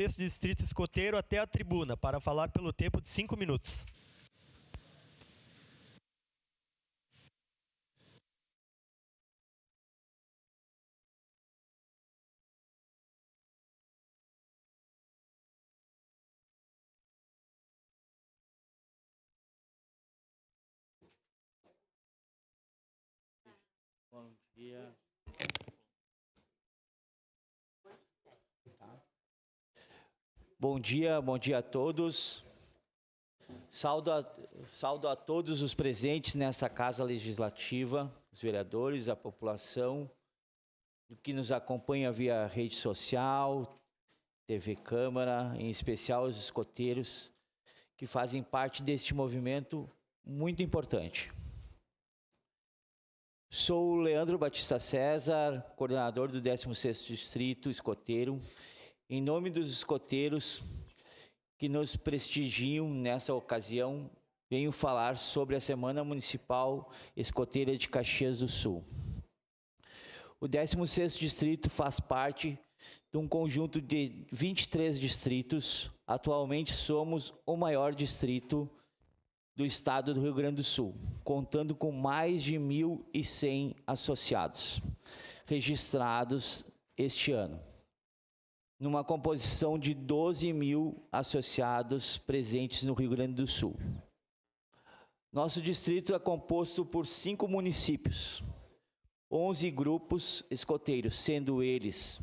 Sexto Distrito Escoteiro até a tribuna para falar pelo tempo de 5 minutos. Bom dia. Bom dia a todos. Saudo a todos os presentes nessa Casa Legislativa, os vereadores, a população, que nos acompanha via rede social, TV Câmara, em especial os escoteiros, que fazem parte deste movimento muito importante. Sou o Leandro Batista César, coordenador do 16º Distrito Escoteiro. Em nome dos escoteiros que nos prestigiam nessa ocasião, venho falar sobre a Semana Municipal Escoteira de Caxias do Sul. O 16º Distrito faz parte de um conjunto de 23 distritos. Atualmente somos o maior distrito do estado do Rio Grande do Sul, contando com mais de 1.100 associados registrados este ano, numa composição de 12.000 associados presentes no Rio Grande do Sul. Nosso distrito é composto por 5 municípios, 11 grupos escoteiros, sendo eles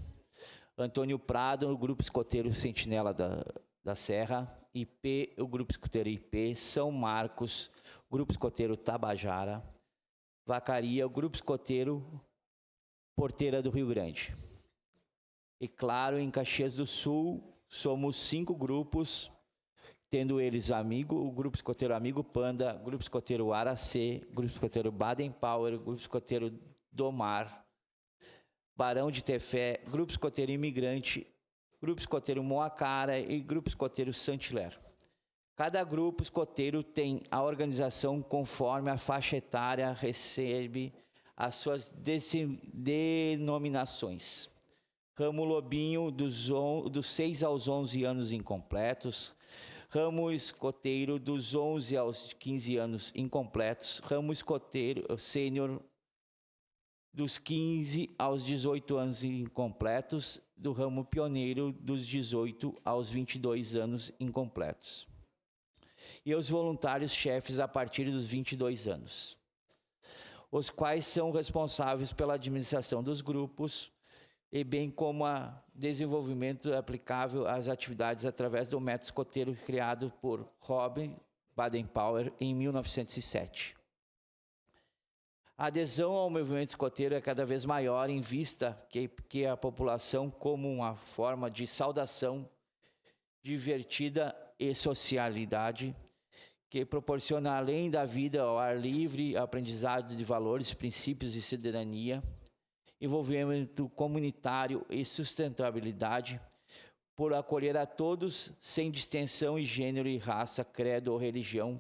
Antônio Prado, o Grupo Escoteiro Sentinela da Serra, IP, o Grupo Escoteiro IP, São Marcos, Grupo Escoteiro Tabajara, Vacaria, o Grupo Escoteiro Porteira do Rio Grande. E claro, em Caxias do Sul, somos 5 grupos, tendo eles o Grupo Escoteiro Amigo Panda, Grupo Escoteiro Aracê, Grupo Escoteiro Baden Powell, Grupo Escoteiro Domar, Barão de Tefé, Grupo Escoteiro Imigrante, Grupo Escoteiro Moacara e Grupo Escoteiro Saint-Hilaire. Cada grupo escoteiro tem a organização conforme a faixa etária recebe as suas denominações. Ramo Lobinho, dos 6 aos 11 anos incompletos. Ramo Escoteiro, dos 11 aos 15 anos incompletos. Ramo Escoteiro Sênior, dos 15 aos 18 anos incompletos. Do ramo Pioneiro, dos 18 aos 22 anos incompletos. E os voluntários chefes a partir dos 22 anos, os quais são responsáveis pela administração dos grupos, e bem como a desenvolvimento aplicável às atividades através do método escoteiro criado por Robin Baden-Powell em 1907. A adesão ao movimento escoteiro é cada vez maior em vista que a população, como uma forma de saudação divertida e socialidade, que proporciona, além da vida ao ar livre, aprendizado de valores, princípios e cidadania, envolvimento comunitário e sustentabilidade, por acolher a todos, sem distinção de gênero e raça, credo ou religião,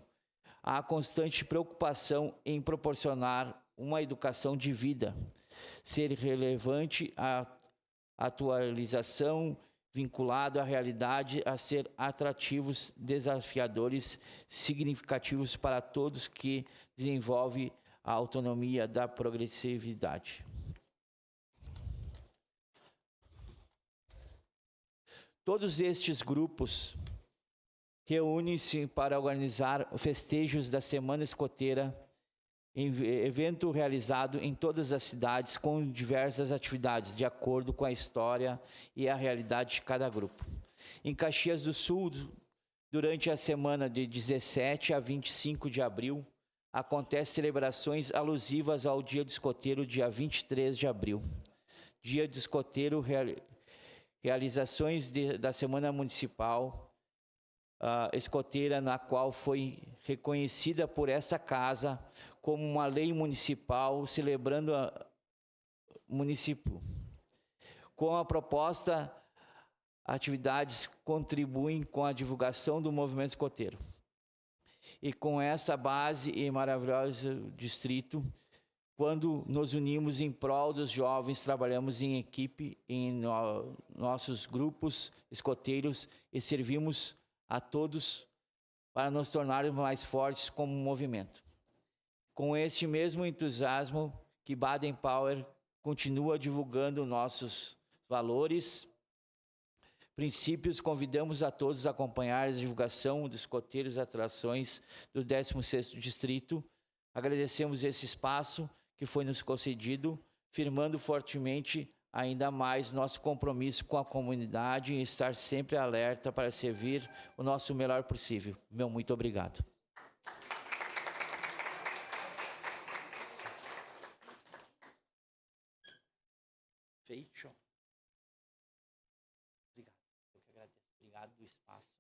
há constante preocupação em proporcionar uma educação de vida, ser relevante à atualização, vinculado à realidade, a ser atrativos, desafiadores, significativos para todos que desenvolve a autonomia da progressividade. Todos estes grupos reúnem-se para organizar festejos da Semana Escoteira, evento realizado em todas as cidades com diversas atividades, de acordo com a história e a realidade de cada grupo. Em Caxias do Sul, durante a semana de 17 a 25 de abril, acontecem celebrações alusivas ao Dia do Escoteiro, dia 23 de abril. Dia do Escoteiro, realizações da Semana Municipal Escoteira, na qual foi reconhecida por essa casa como uma lei municipal, celebrando o município. Com a proposta, atividades contribuem com a divulgação do movimento escoteiro. E com essa base e maravilhoso distrito, quando nos unimos em prol dos jovens, trabalhamos em equipe, em nossos grupos escoteiros e servimos a todos para nos tornarmos mais fortes como movimento. Com este mesmo entusiasmo que Baden Powell continua divulgando nossos valores, princípios, convidamos a todos a acompanhar a divulgação dos escoteiros e atrações do 16º Distrito. Agradecemos esse espaço que foi nos concedido, firmando fortemente ainda mais nosso compromisso com a comunidade e estar sempre alerta para servir o nosso melhor possível. Meu muito obrigado. Feito. Obrigado. Eu que agradeço. Obrigado do espaço.